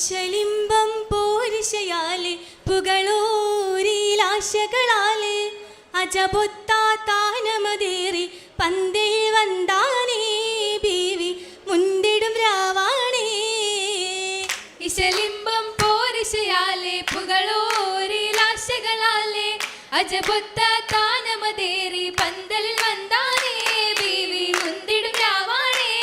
ഇശലിംബം പോരിശയാലെ പുകളൂരിലാശകളാലെ അജബൊത്താനമതേറി പന്തയിൽ വന്താനേ ബീവി മുന്തിടും രാവാണേ. ഇശലിംബം പോരിശയാലെ പുകളൂരിലാശകളാലെ അജബൊത്താനമതേറി പന്തലിൽ വന്താനേ ബീവി മുന്തിടും രാവാണേ.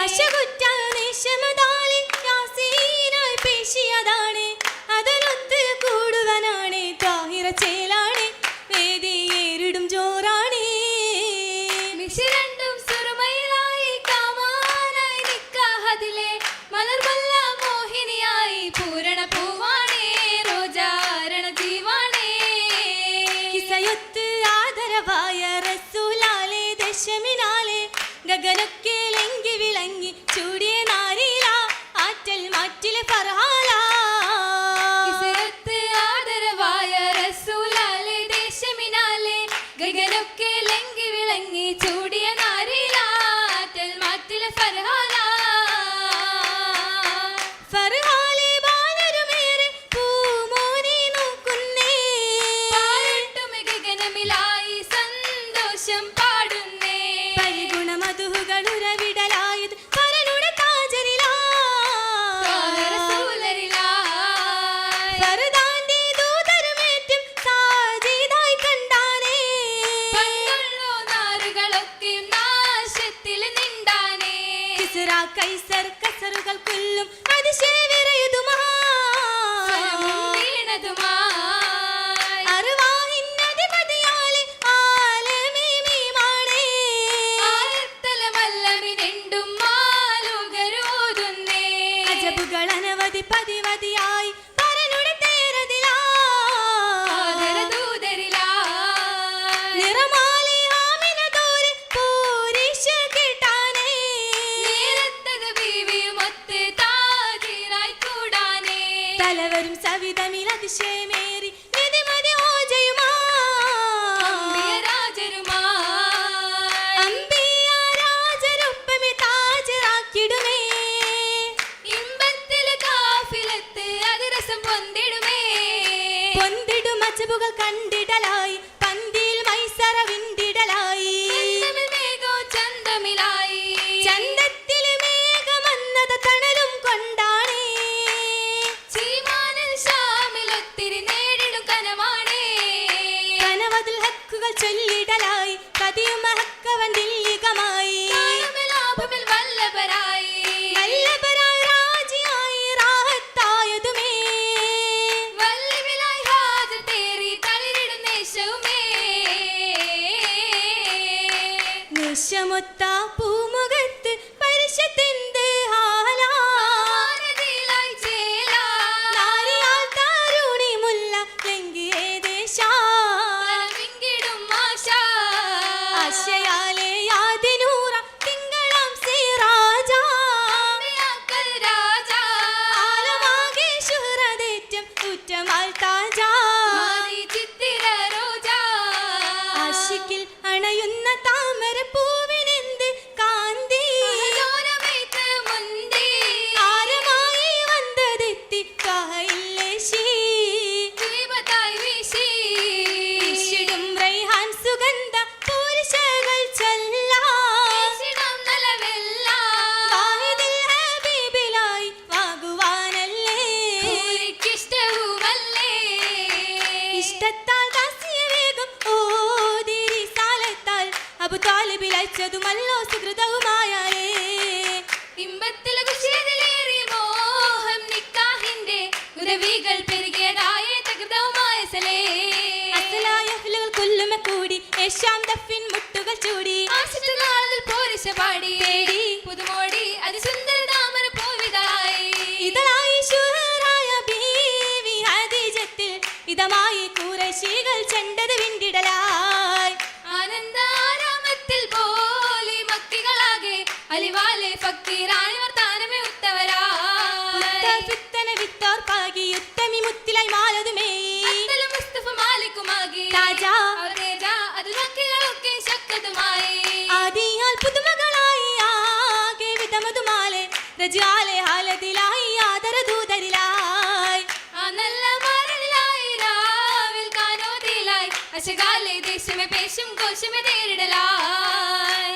അശകുറ്റ നിശമതാലെ യാസീനായി പേശിയതാണ് അതിനൊത്ത് കൂടുവാനാണ് താഹിറ ചേലാണ് വേദിയേറിടും ജോറാണ്. മിശിരണ്ടും സുറുമയിലായി കാമാനായി നിക്കാഹതിലെ മലർമല്ല മോഹിനിയായി പൂരണ പൂവാണേ റോജാരണ ജീവാണേ. കിസയൊത്ത് ആദരവായ റസൂലാലെ ദശമിനാലെ ഗഗനൊക്കെ ലങ്കി വിളങ്ങി ചൂടിയ നാരീല ആറ്റൽ മാറ്റിലെ ഫർഹാല. കിസയൊത്ത് ആദരവായ റസൂലാലെ ദേശമിനാലെ ഗഗനൊക്കെ ലങ്കി വിളങ്ങി ചൂടിയ നാരീല ആറ്റൽ മാറ്റിലെ ഫർഹാല. ഫർഹാലെ ബാലരുമേറെ പൂമോനെ നോക്കുന്നേ പാരട്ടും ഗഗനമിലായി സന്തോഷം പാടുന്നേ. പരിഗുണമധുകളുരവിടലായത് പരനുടെ താജരിലാ റസൂലരിലായി ഫർദാന്റെ ദൂതരുമേറ്റും സാജിദായി കണ്ടാനേ. പണ്ടുള്ളോ നാരുകളൊക്കെ നാശത്തിൽ നിണ്ടാനേ. കിസ്റ കൈസർ കസറുകൾ കൊല്ലും അതിശയവിറയുതുമാ വീണതുമായി അർവാഹിന്നധിപതിയാലെ ആലമീമീമാണേ. ആയത്തലമല്ലമിനെണ്ടും മാലുകരോതുന്നേ. അജബുകൾ അനവധി പതിവതിയായി പരനുടെ തേരതിലാ ആദരദൂതരിലായി നിറമാലി ആമിനതോര് പൂരിശ കിട്ടാനേ. നേരത്തത് ബീവിയുമൊത്ത് താജിറായി കൂടാനേ. തലവരും സവിതമിൽ അതിശയമേറി നിധിമതി ഓജയുമാ അമ്പിയ രാജരുമായി അമ്പിയ രാജരൊപ്പമേ താജറാക്കിടുമേ. ഇമ്പത്തില് കാഫിലത്ത് അതിരസം പൊന്തിടുമേ. പൊന്തിടും അജബുകൾ കണ്ടിടലായി പന്തിയിൽ മൈസറ വിണ്ടിടലായി. ചന്തമിൽ മേഘോ ചന്തമിലായി ചന്തത്തില് മേഘമന്നത് തണലും കൊണ്ടാണേ. ചീമാനിൽ ഷാമിലൊത്തിരി നേരിടും കനമാണേ. കനവതിൽ ഹക്കുകൾ ചൊല്ലിടലായി കതിയും ഹക്കവൻ ദില്ലികമായി. കാലമിൽ ആഭമിൽ വല്ലഭരായി വല്ലഭരായി രാജിയായി റാഹത്തായതുമേ. വല്ലിവിലായി ഹാജർ തേറി തളിരിടും ദേശവുമേ. നിശമൊത്ത പൂമുഖത്ത് പരിശത്തെന്ത് ഹാലാ. ആരതിയിലായി ചേലാ നാരിയാൽ താരുണി മുല്ല ലംഘിയേ ദേശാ. വിങ്കിടും ആശ ആശയാലെ യാതിനൂറ തിങ്കളാം സിറാജാ. അമ്മയാക്കൽ രാജാ ആലമാകെ ശുഹ്റതേറ്റം ഉറ്റമാൽ താജാ. മാറി ചിത്തിര രോജാ ആശിക്കിൽ അണയുന്ന താമര പൂവിനെന്ത് കാന്തി. അഹലോലമൈത്ത് മുന്തി ആരമായി വന്നതെത്തി കായില്ലേശി. ദീപത്തായി വീശി ഇഷിടും റൈഹാൻ സുഗന്ധ പൂരിശകൾ ചൊല്ലാ. വീശിടും നലവെല്ലാം വാഹിദിൽ ഹബീബിലായി വാകുവാനല്ലേ. ഊരിക്കിഷ്ടവുമല്ലേ. ഇഷ്ടത്താൽ ദാസിയ വേഗം ഓതി റിസാലത്താൽ അബു താലിബിൽ അയച്ചതുമല്ലോ സുഹൃതവുമായാലേ. ഇമ്പത്തിലെ കുശിയതിലേറി മോഹം നിക്കാഹിന്റെ ഉദവികൾ പെരുകിയതായ തകൃതവുമായ സലേ. അസലായ അഹ്ലുകൾ കൊല്ലുമ കൂടി ഏഷ്യാം ദഫിൻ മുട്ടുകൾ ചൂടി. ആശിട്ടുനാളിൽ പോരിശ പാടി പുതുമോടി അതിസുന്ദര താമര പൂവിതായി. ഇതളായി ശുഹറായ ബീവി ഹദീജത്തിൽ ഇതമായി ഖുറൈശികൾ ചെണ്ടത് വിണ്ടിടലായി. ആനന്ദാരാമത്തിൽ പോലി മക്കികളാകെ അലിവാലെ ഫക്കീറാണി വർത്താനമേ ഉത്തവരാ. ഫിത്തന വിത്തോർ പാകി ഉത്തമി മുത്തിലായി മാലതുമേ. മുസ്തഫ മാലിക്കുമാകി താജാ അവർ നേജാ അത് മക്കികളൊക്കെ ശക്തതുമായി. ആദിയാൽ പുതുമകളായി ആകെ വിധമതുമാലെ റജാലെ ഹാലതിലായി ആദരദൂതരിലായി ആ നല്ല മറലിലായി രാവിൽ കാനോദിലായി അശകാലെ ദേശമേ പേശും കോശമേ നേരിടലായി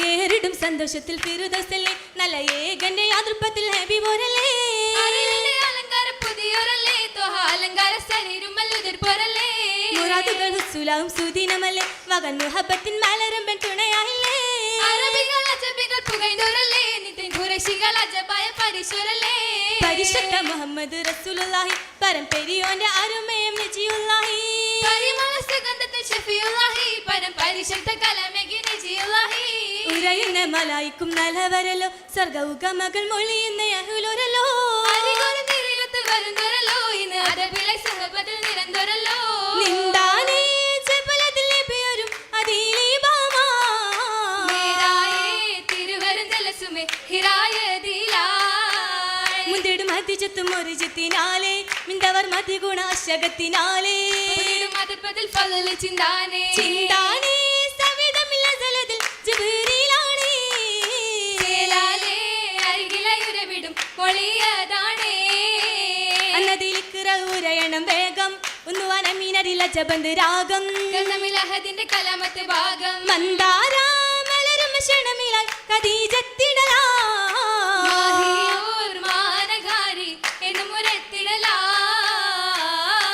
ഏറിടും സന്തോഷത്തിൽ ഫിറുദൗസല്ലേ നല്ല ഏകന്റെ യാതൃപ്പത്തിൽ ഹബീബോരല്ലേ അറിവിന്റെ അലങ്കാര പുതിയൊരല്ലേ തോഹ അലങ്കാര ശരീരമല്ലുതിർ പോരല്ലേ മുറാദുകൾ ഹുസ്സുലാവും സുദീനമല്ലേ മകൻ മുഹബത്തിൻ മലരമ്പൻ തുണയായില്ലേ അറബികൾ അജബികൾ പുകൈന്തോരല്ലേ നിതിൻ ഖുറൈശികൾ അജബായ പരിശുരല്ലേ പരിശുദ്ധ മുഹമ്മദ് റസൂലുള്ളാഹി പരം പെരിയോന്റെ അരുമയം നജിയുള്ളാഹി പരിമള സുഗന്ധത്തിൽ ഷഫിയുള്ളാഹി പരം പരിശുദ്ധ കലമേകി നജിയുള്ളാഹി ഉരയുന്ന മലായിക്കും നലവരല്ലോ സ്വർഗൗകമകൾ മൊഴിയുന്ന യഹുലൊരല്ലോ അരികൊരു തിരികത്ത് വരുന്നൊരല്ലോ ഇന്ന് അറബിലെ സഹബത്തിൽ നിരന്തരല്ലോ നിന്താനേ ജബലത്തിൽ ലഭിയൊരും അതിലീബാമാ നേരായേ തിരുവരും ജലസുമേ ഹിറായതിലായി മുന്തിടും അതിജത്തും ഒരിജത്തിനാലേ മിന്തവർ മതിഗുണാശകത്തിനാലേ മതപ്പതിൽ ഫളല് ചിന്താനേ ചിന്താനേ സവിധമില്ല ജലതിൽ ജിബ്രീലാണേ ചേലാലേ അരികിലയുരവിടും പൊളിയതാണേ അന്നതിലിക്കിറ ഉരയണം വേഗം ഒന്നുവാനമീനരില ജബന്ത് രാഗം ഗന്ധമിലഹദിന്റെ കലാമത്ത് ഭാഗം മന്ദാര മലരും ക്ഷണമിലായി കദീജത്തിടലാ മാഹിയൂർ മാനകാരി എന്നു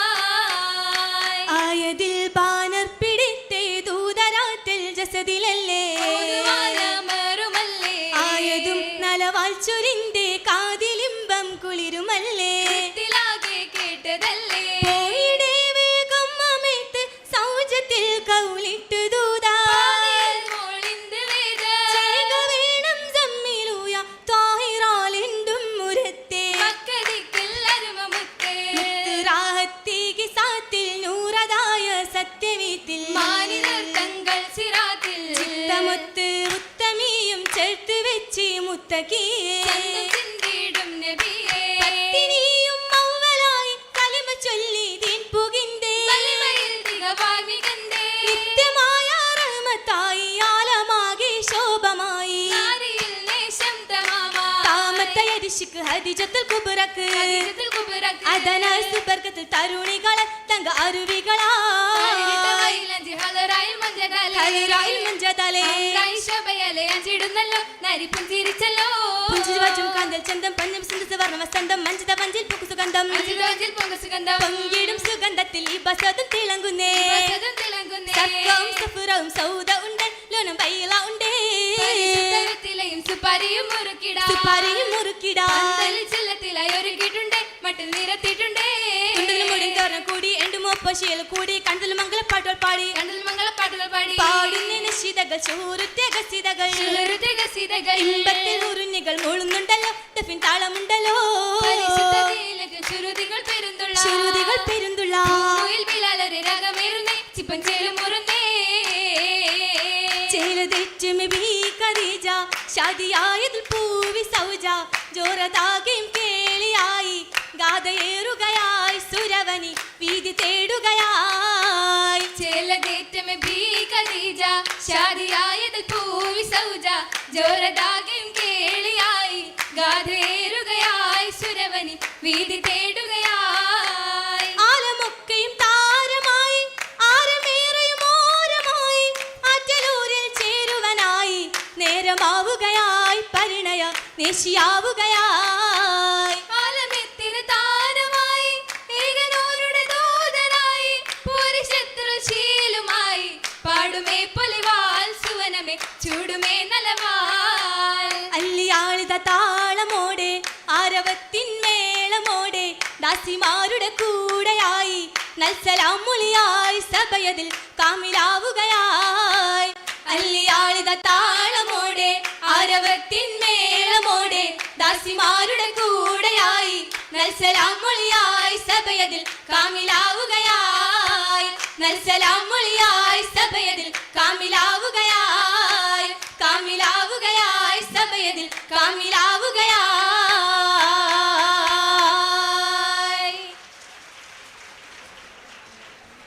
മുരത്തിടലായി ആയതിൽ ബാനർ പിടിത്തേ ദൂതരാറ്റൽ ജസദിലല്ലേ ഓതുവാനമറുമല്ലേ ആയതും നലവാൽ ചൊരിന്റെ കാതിലിമ്പം കുളിരുമല്ലേ ത്തിലാകെ കേട്ടതല്ലേ പോയിടേ വേഗം അമേത്ത് സൗജത്തിൽ കൗലിട്ടു ദൂതാ പാതിയിൽ മോളിന്ത് വേദ ചേക വേണം സമ്മിലൂയ താഹിറാലിണ്ടും മുരത്തെ മക്കദിക്കിൽ അരുമമുത്തേ റാഹത്തേക്ക് സാത്തിൽ നൂറതായ സത്യവീത്തിൽ മാനിതർ തങ്ങൾ സിറാത്തിൽ ചിത്തമൊത്ത് ഉത്തമിയും ചേർത്ത് വെച്ച് മുത്തക്കിയേ ചന്തം ചിന്തിടും നബിയേ പത്തിനിയും മൗവലായി കലിമ ചൊല്ലി ദീൻ പുകിന്തേ വലിമയിൽ തികവാമികന്തേ നിത്യമായ റഹ്മത്തായി ആലമാകെ ശോഭമായി നാരിയിൽ നേശം തമാമാ താമത്തയരിശിക്ക് ഹദിജത്തുൽ കുബ്രക്ക് ഹദീസത്തുൽ കുബ്രക്ക് അതനാൽ സുബർക്കത്തിൽ തരുണികളെ തങ്ക ആരിരട്ട അരുവികളായി വൈലഞ്ചി ഹദറായിൽ മഞ്ചതാലേ ഹൈറായിൽ മുഞ്ചതലേ ഹൈറായി ശോഭയലേ അഞ്ചിടുന്നല്ലോ നരി പുഞ്ചിരിച്ചല്ലോ പുഞ്ചിരിവാച്ചും കാന്തൽ ചന്തം പഞ്ഞം സിന്ധു വർണ്ണ വസന്തം മഞ്ചിത പഞ്ചിൽ പൊക്കു സുഗന്ധം അഞ്ചിതോഞ്ചിൽ പൊങ്ക സുഗന്ധം പൊങ്കിടും സുഗന്ധത്തിൽ ഈ ബസതും തിളങ്ങുന്നേ പ്രസദം തിളങ്ങുന്നേ സർക്കവും സഫുറവും സൗദ ഉണ്ട് ലോനം പൈല ഉണ്ടേ പരിശുദ്ധത്തിലെയും സുപ്പാരിയും മുറുക്കിടാ സുപ്പാരിയും മുറുക്കിടാ പന്തലിൽ ചില്ലത്തിലായി ഒരുക്കിയിട്ടുണ്ട് മട്ടിൽ നിരത്തിയിട്ടുണ്ടേ കുണ്ടലും മുടിയും തോരണം കൂടി എണ്ടുമൊപ്പശിയൽ കൂടി കണ്ടൽ മംഗളപ്പാട്ടുകൾ പാടി കണ്ടൽ മംഗളപ്പാട്ടുകൾ പാടി പാടുന്ന നിശിതകൾ ചോറുറ്റ ഗസിതകൾ ചുരുത്തെ ഗസീതകൾ ഇമ്പത്തിൽ ഉറുഞ്ഞികൾ മൂളുന്നുണ്ടല്ലോ ദഫിൻ താളമുണ്ടല്ലോ പരിശുദ്ധതയിലേക്ക് ചുരുതികൾ പെരുന്തുള്ള ശ്രുതികൾ പെരുന്തുള്ള കോയിൽ ബിലാലൊരു രാഗമേറുന്നേ ചിപ്പൻ ചേലുമുറുന്നേ ചേലതെറ്റുമെ ബീ ഖദീജ ഷാദിയായതിൽ പൂവി സൗജ ജോറതാകെയും കേളിയായി ഗാഥയേറുകയായി സുരവനി വീതി തേടുകയായി ചേലതേറ്റമെ ബീ ഖദീജ ഷാദിയായതിൽ പൂവി സൗജ ജോരദാകയും കേളിയായി ഗാഥേറുകയായി സുരവനി വീതി തേടുകയായി ആലമൊക്കെയും താരമായി ആരമേറെയും ഓരമായി ആറ്റലൂരിൽ ചേരുവനായി നേരമാവുകയായി പരിണയ നിശിയാവുകയായി ആലമെത്തിന് താരമായി ഏകനോരുടെ ദൂതനായി പുരുഷത്രു ശീലുമായി പാടുമേ പൊലിവാൽ സുവനമേ ചൂടുമേ നലവാൽ അല്ലിയാളിത താളമോടെ ആരവത്തിൻ മേളമോടെ ദാസിമാരുടെ കൂടെയായി നൽസലാം മൊഴിയായി സഭയതിൽ കാമിലാവുകയായി അല്ലിയാളിത താളമോടെ ആരവത്തിൻ മേളമോടെ ദാസിമാരുടെ കൂടെയായി നൽസലാം മൊഴിയായി സഭയതിൽ കാമിലാവുകയായി നൽസലാം മൊഴിയായി സഭയതിൽ കാമിലാവുകയായി കാമിലാവുകയായി സഭയതിൽ കാമിലാവുകയായി